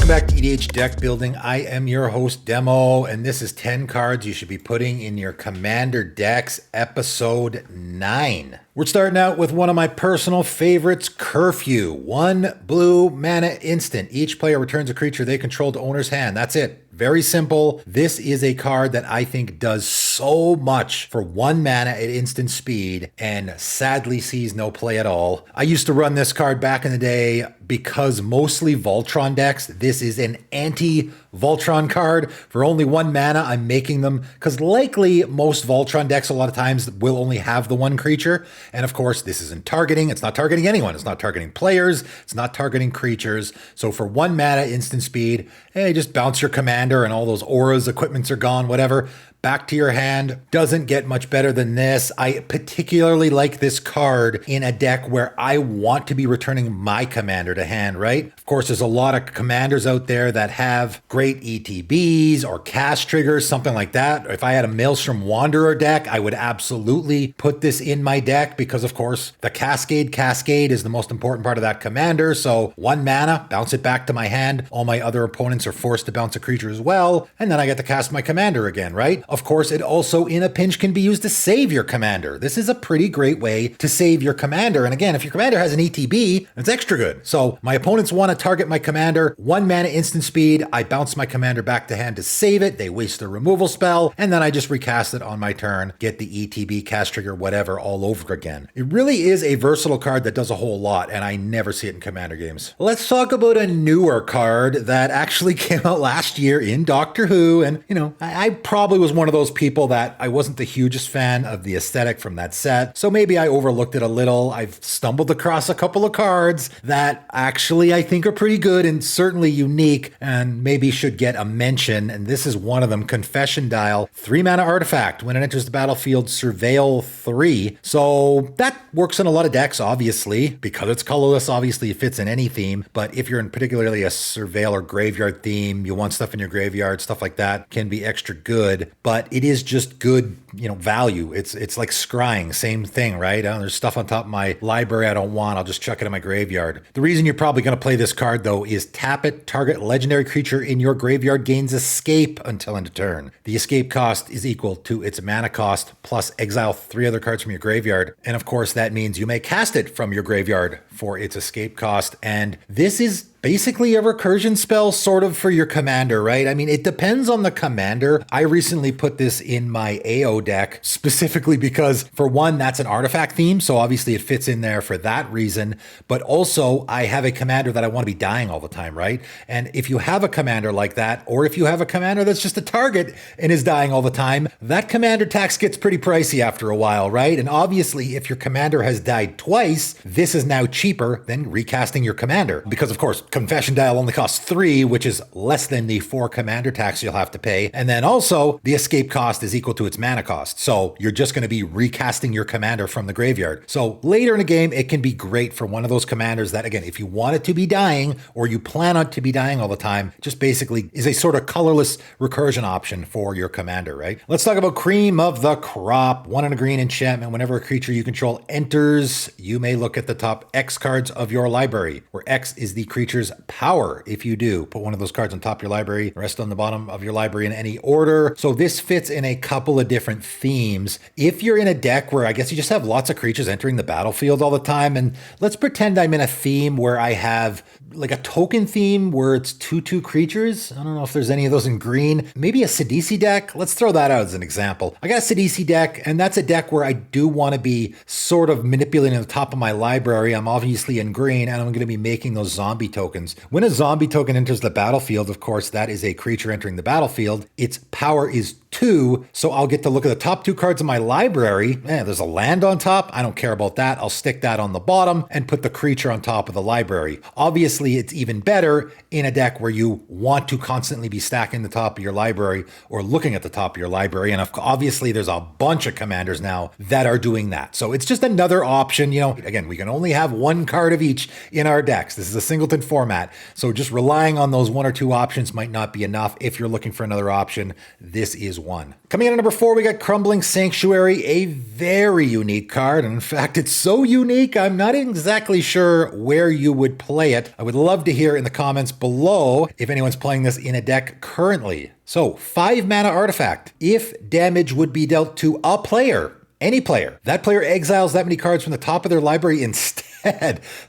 Welcome back to EDH Deck Building. I am your host, Demo, and this is 10 cards you should be putting in your Commander decks, episode 9. We're starting out with one of my personal favorites, Curfew. 1 blue mana instant. Each player returns a creature they control to owner's hand. That's it. Very simple. This is a card that I think does so much for 1 mana at instant speed and sadly sees no play at all. I used to run this card back in the day because mostly Voltron decks. This is an anti-Voltron card. For only 1 mana, I'm making them because likely most Voltron decks a lot of times will only have the 1 creature. And of course, this isn't targeting. It's not targeting anyone. It's not targeting players. It's not targeting creatures. So for 1 mana instant speed, hey, just bounce your commander and all those auras, equipments are gone, whatever. Back to your hand. Doesn't get much better than this. I particularly like this card in a deck where I want to be returning my commander to hand, right? Of course, there's a lot of commanders out there that have great ETBs or cast triggers, something like that. If I had a Maelstrom Wanderer deck, I would absolutely put this in my deck because, of course, the Cascade is the most important part of that commander. So 1 mana, bounce it back to my hand. All my other opponents are forced to bounce a creature as well. And then I get to cast my commander again, right? Of course, it also in a pinch can be used to save your commander. This is a pretty great way to save your commander. And again, if your commander has an ETB, it's extra good. So my opponents want to target my commander, 1 mana instant speed. I bounce my commander back to hand to save it. They waste their removal spell. And then I just recast it on my turn, get the ETB, cast trigger, whatever, all over again. It really is a versatile card that does a whole lot. And I never see it in commander games. Let's talk about a newer card that actually came out last year in Doctor Who. And, you know, I probably was one of those people that I wasn't the hugest fan of the aesthetic from that set. So maybe I overlooked it a little. I've stumbled across a couple of cards that actually I think are pretty good and certainly unique and maybe should get a mention. And this is one of them, Confession Dial, 3 mana artifact. When it enters the battlefield, surveil 3. So that works in a lot of decks, obviously. Because it's colorless, obviously it fits in any theme. But if you're in particularly a surveil or graveyard theme, you want stuff in your graveyard, stuff like that can be extra good. But it is just good, you know, value. It's like scrying, same thing, right? There's stuff on top of my library I don't want. I'll just chuck it in my graveyard. The reason you're probably going to play this card, though, is tap it, target legendary creature in your graveyard gains escape until end of turn. The escape cost is equal to its mana cost plus exile 3 other cards from your graveyard. And of course, that means you may cast it from your graveyard for its escape cost. And this is basically a recursion spell sort of for your commander, right? I mean, it depends on the commander. I recently put this in my AO deck specifically because, for one, that's an artifact theme. So obviously it fits in there for that reason. But also I have a commander that I want to be dying all the time, right? And if you have a commander like that, or if you have a commander that's just a target and is dying all the time, that commander tax gets pretty pricey after a while, right? And obviously if your commander has died twice, this is now cheaper than recasting your commander. Because of course, Confession Dial only costs 3, which is less than the 4 commander tax you'll have to pay. And then also the escape cost is equal to its mana cost. So you're just going to be recasting your commander from the graveyard. So later in the game, it can be great for one of those commanders that, again, if you want it to be dying or you plan on it to be dying all the time, just basically is a sort of colorless recursion option for your commander, right? Let's talk about Cream of the Crop. 1 and a green enchantment. Whenever a creature you control enters, you may look at the top X cards of your library, where X is the creature's power. If you do, put one of those cards on top of your library, the rest on the bottom of your library in any order. So this fits in a couple of different themes. If you're in a deck where I guess you just have lots of creatures entering the battlefield all the time, and let's pretend I'm in a theme where I have like a token theme where it's 2/2 creatures. I don't know if there's any of those in green. Maybe a Sidisi deck. Let's throw that out as an example. I got a Sidisi deck, and that's a deck where I do want to be sort of manipulating the top of my library. I'm obviously in green, and I'm going to be making those zombie tokens. When a zombie token enters the battlefield, of course, that is a creature entering the battlefield. Its power is 2, so I'll get to look at the top 2 cards of my library. There's a land on top. I don't care about that. I'll stick that on the bottom and put the creature on top of the library. Obviously, it's even better in a deck where you want to constantly be stacking the top of your library or looking at the top of your library. And obviously, there's a bunch of commanders now that are doing that. So it's just another option. You know, again, we can only have 1 card of each in our decks. This is a singleton format. So just relying on those 1 or 2 options might not be enough. If you're looking for another option, this is -1. Coming in at number 4, we got Crumbling Sanctuary, a very unique card. And in fact, it's so unique, I'm not exactly sure where you would play it. I would love to hear in the comments below if anyone's playing this in a deck currently. So, 5 mana artifact. If damage would be dealt to a player, any player, that player exiles that many cards from the top of their library instead.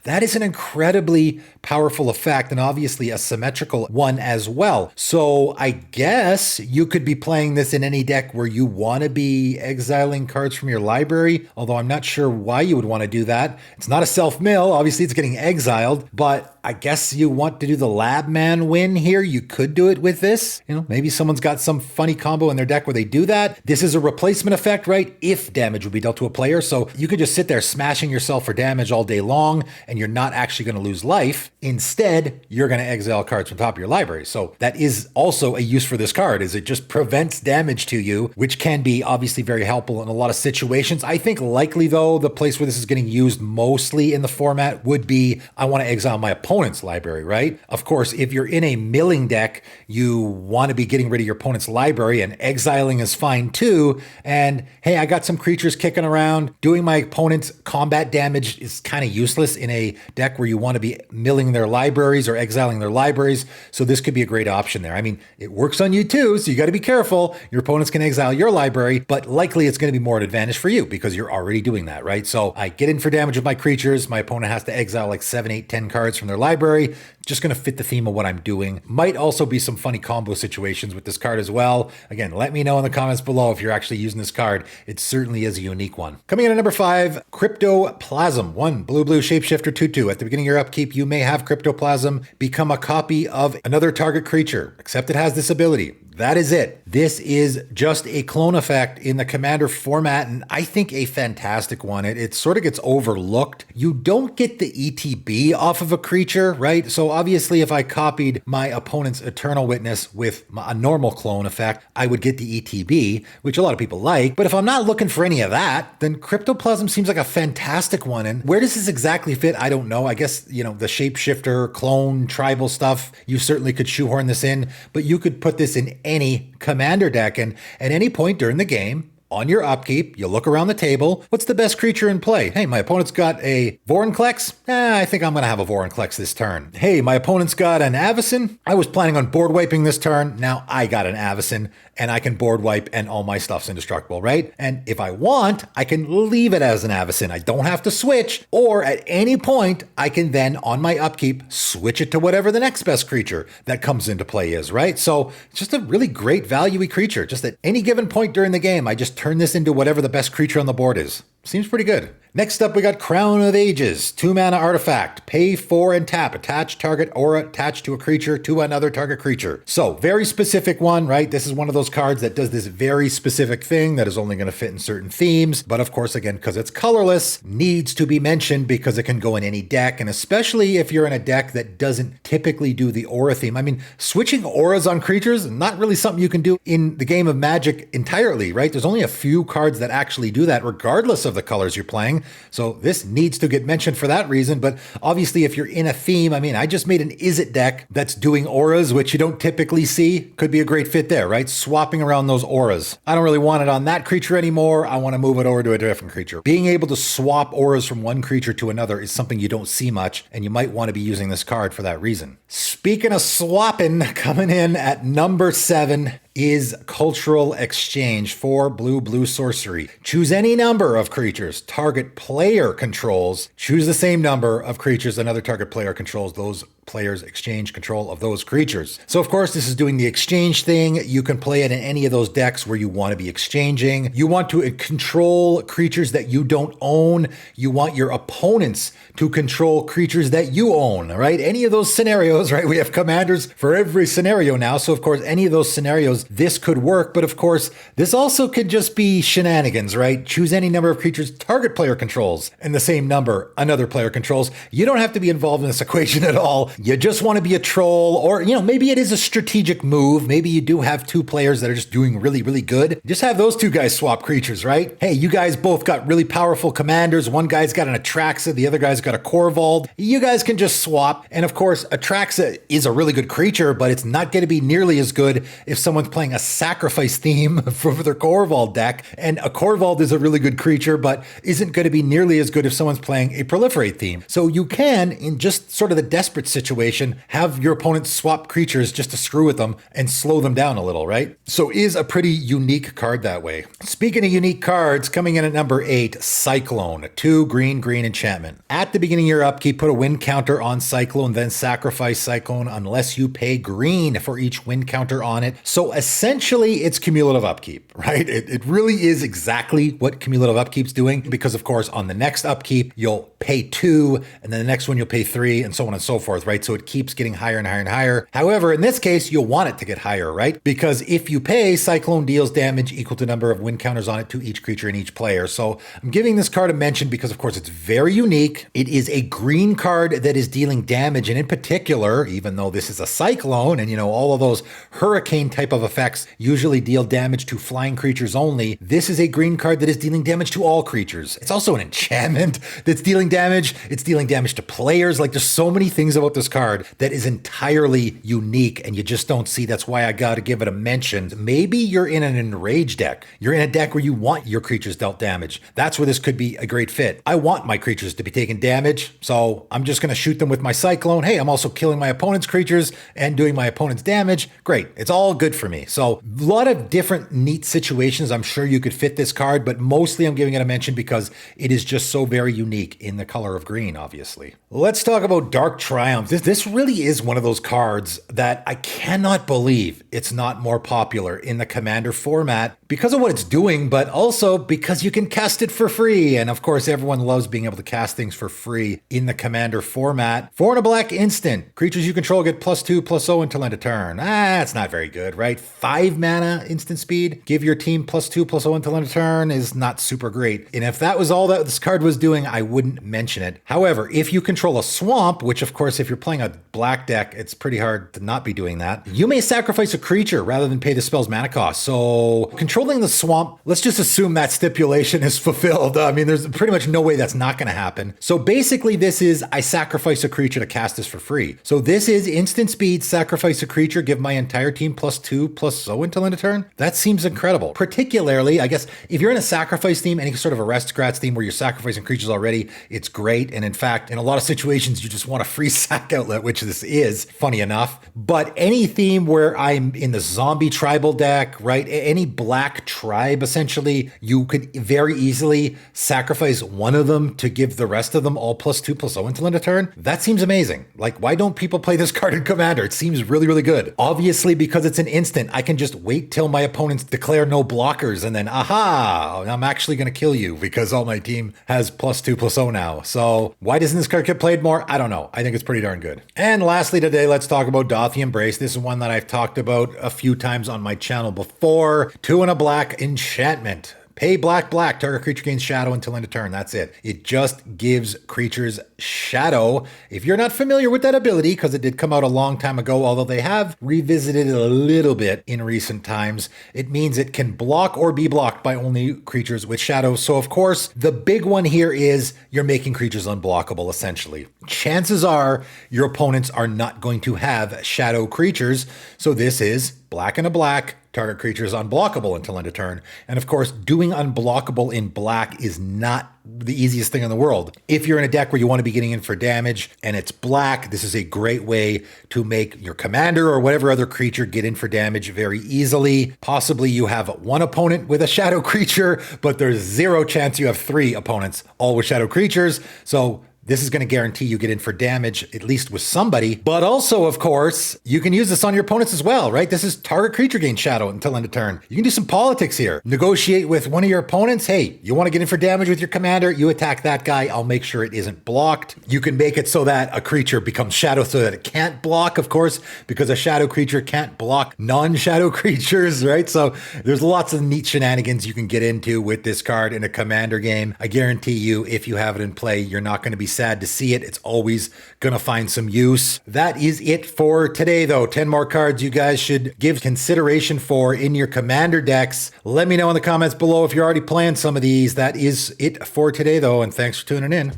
That is an incredibly powerful effect, and obviously a symmetrical one as well. So I guess you could be playing this in any deck where you want to be exiling cards from your library, although I'm not sure why you would want to do that. It's not a self-mill, obviously it's getting exiled, but I guess you want to do the lab man win here. You could do it with this. You know, maybe someone's got some funny combo in their deck where they do that. This is a replacement effect, right? If damage would be dealt to a player. So you could just sit there smashing yourself for damage all day long and you're not actually going to lose life. Instead, you're going to exile cards from top of your library. So that is also a use for this card, is it just prevents damage to you, which can be obviously very helpful in a lot of situations. I think likely though, the place where this is getting used mostly in the format would be, I want to exile my opponent's library, right? Of course, if you're in a milling deck, you want to be getting rid of your opponent's library, and exiling is fine too. And hey, I got some creatures kicking around. Doing my opponent's combat damage is kind of useless in a deck where you want to be milling their libraries or exiling their libraries. So this could be a great option there. I mean, it works on you too, so you got to be careful. Your opponents can exile your library, but likely it's going to be more an advantage for you because you're already doing that, right? So I get in for damage with my creatures. My opponent has to exile like 7, 8, 10 cards from their library. Just going to fit the theme of what I'm doing. Might also be some funny combo situations with this card as well. Again, let me know in the comments below if you're actually using this card. It certainly is a unique one. Coming in at number 5, Cryptoplasm. 1 blue shapeshifter 2/2. At the beginning of your upkeep, you may have Cryptoplasm become a copy of another target creature, except it has this ability. That is it. This is just a clone effect in the Commander format, and I think a fantastic one. It sort of gets overlooked. You don't get the ETB off of a creature, right? So obviously if I copied my opponent's Eternal Witness with a normal clone effect, I would get the ETB, which a lot of people like. But if I'm not looking for any of that, then Cryptoplasm seems like a fantastic one. And where does this exactly fit? I don't know. I guess, you know, the shapeshifter, clone, tribal stuff, you certainly could shoehorn this in, but you could put this in any commander deck, and at any point during the game, on your upkeep, you look around the table. What's the best creature in play? Hey, my opponent's got a Vorinclex. I think I'm going to have a Vorinclex this turn. Hey, my opponent's got an Avacyn. I was planning on board wiping this turn. Now I got an Avacyn, and I can board wipe and all my stuff's indestructible, right? And if I want, I can leave it as an Avacyn. I don't have to switch, or at any point, I can then, on my upkeep, switch it to whatever the next best creature that comes into play is, right? So it's just a really great value-y creature. Just at any given point during the game, I just turn this into whatever the best creature on the board is. Seems pretty good. Next up, we got Crown of Ages, 2 mana artifact, pay 4 and tap, attach target aura attached to a creature to another target creature. So very specific one, right? This is one of those cards that does this very specific thing that is only going to fit in certain themes. But of course, again, because it's colorless, needs to be mentioned because it can go in any deck. And especially if you're in a deck that doesn't typically do the aura theme. I mean, switching auras on creatures, not really something you can do in the game of Magic entirely, right? There's only a few cards that actually do that, regardless of the colors you're playing. So this needs to get mentioned for that reason. But obviously, if you're in a theme, I mean, I just made an Is It deck that's doing auras, which you don't typically see. Could be a great fit there, right? Swapping around those auras. I don't really want it on that creature anymore. I want to move it over to a different creature. Being able to swap auras from one creature to another is something you don't see much, and you might want to be using this card for that reason. Speaking of swapping, coming in at number 7 is Cultural Exchange for blue sorcery. Choose any number of creatures target player controls. Choose the same number of creatures another target player controls. Those players exchange control of those creatures. So of course, this is doing the exchange thing. You can play it in any of those decks where you want to be exchanging. You want to control creatures that you don't own. You want your opponents to control creatures that you own, right? Any of those scenarios, right? We have commanders for every scenario now. So of course, any of those scenarios, this could work. But of course, this also could just be shenanigans, right? Choose any number of creatures target player controls and the same number another player controls. You don't have to be involved in this equation at all. you just want to be a troll, or, maybe it is a strategic move. Maybe you do have two players that are just doing really, really good. Just have those two guys swap creatures, right? Hey, you guys both got really powerful commanders. One guy's got an Atraxa, the other guy's got a Corvold. You guys can just swap. And of course, Atraxa is a really good creature, but it's not going to be nearly as good if someone's playing a sacrifice theme for their Corvold deck. And a Corvold is a really good creature, but isn't going to be nearly as good if someone's playing a proliferate theme. So you can, in just sort of the desperate situation, have your opponent swap creatures just to screw with them and slow them down a little, right? So is a pretty unique card that way. Speaking of unique cards, coming in at number 8, Cyclone, 2 green enchantment. At the beginning of your upkeep, put a win counter on Cyclone, then sacrifice Cyclone unless you pay green for each win counter on it. So essentially, it's cumulative upkeep, right? It really is exactly what cumulative upkeep's doing, because of course, on the next upkeep, you'll pay 2, and then the next one you'll pay 3, and so on and so forth, right? So it keeps getting higher and higher and higher. However, in this case, you'll want it to get higher, right? Because if you pay, Cyclone deals damage equal to the number of win counters on it to each creature and each player. So I'm giving this card a mention because, of course, it's very unique. It is a green card that is dealing damage, and in particular, even though this is a Cyclone, and all of those hurricane type of effects usually deal damage to flying creatures only, this is a green card that is dealing damage to all creatures. It's also an enchantment that's dealing damage. It's dealing damage to players. Like, there's so many things about this card that is entirely unique, and you just don't see. That's why I gotta give it a mention. Maybe you're in an enrage deck. You're in a deck where you want your creatures dealt damage. That's where this could be a great fit. I want my creatures to be taking damage, so I'm just gonna shoot them with my Cyclone. Hey, I'm also killing my opponent's creatures and doing my opponent's damage. Great. It's all good for me. So a lot of different neat situations I'm sure you could fit this card, but mostly I'm giving it a mention because it is just so very unique in the color of green, obviously. Let's talk about Dark Triumph. This really is one of those cards that I cannot believe it's not more popular in the Commander format because of what it's doing, but also because you can cast it for free. And of course, everyone loves being able to cast things for free in the Commander format. 4 and a black instant. Creatures you control get +2/+0 until end of turn. That's not very good, right? 5 mana instant speed. Give your team +2/+0 until end of turn is not super great. And if that was all that this card was doing, I wouldn't mention it. However, if you control a swamp, which of course, if you're playing a black deck, it's pretty hard to not be doing that. You may sacrifice a creature rather than pay the spell's mana cost. So controlling the swamp, let's just assume that stipulation is fulfilled. I mean, there's pretty much no way that's not going to happen. So basically this is, I sacrifice a creature to cast this for free. So this is instant speed, sacrifice a creature, give my entire team +2/+0 until end of turn. That seems incredible. Particularly, I guess, if you're in a sacrifice theme, any sort of aristocrats theme where you're sacrificing creatures already, it's great. And in fact, in a lot of situations, you just want a free sack outlet, which this is, funny enough. But any theme where I'm in the zombie tribal deck, right? Any black tribe, essentially, you could very easily sacrifice one of them to give the rest of them all +2/+0 until end of turn. That seems amazing. Like, why don't people play this card in Commander? It seems really, really good. Obviously, because it's an instant, I can just wait till my opponents declare no blockers and then, aha, I'm actually going to kill you because all my team has +2/+0 now. So why doesn't this card get played more? I don't know. I think it's pretty darn good. And lastly today, let's talk about Dothy Embrace. This is one that I've talked about a few times on my channel before. 2 and a black enchantment. Pay black, target creature gains shadow until end of turn. That's it. It just gives creatures shadow. If you're not familiar with that ability, because it did come out a long time ago, although they have revisited it a little bit in recent times, it means it can block or be blocked by only creatures with shadow. So of course, the big one here is you're making creatures unblockable, essentially. Chances are your opponents are not going to have shadow creatures. So this is black and a black, target creature is unblockable until end of turn. And of course, doing unblockable in black is not the easiest thing in the world. If you're in a deck where you want to be getting in for damage and it's black, this is a great way to make your commander or whatever other creature get in for damage very easily. Possibly you have one opponent with a shadow creature, but there's 0 chance you have 3 opponents all with shadow creatures. So this is going to guarantee you get in for damage, at least with somebody. But also, of course, you can use this on your opponents as well, right? This is target creature gain shadow until end of turn. You can do some politics here. Negotiate with one of your opponents. Hey, you want to get in for damage with your commander? You attack that guy. I'll make sure it isn't blocked. You can make it so that a creature becomes shadow so that it can't block, of course, because a shadow creature can't block non-shadow creatures, right? So there's lots of neat shenanigans you can get into with this card in a commander game. I guarantee you, if you have it in play, you're not going to be sad to see it. It's always gonna find some use. That is it for today, though. 10 more cards you guys should give consideration for in your commander decks. Let me know in the comments below if you're already playing some of these. That is it for today, though, and thanks for tuning in.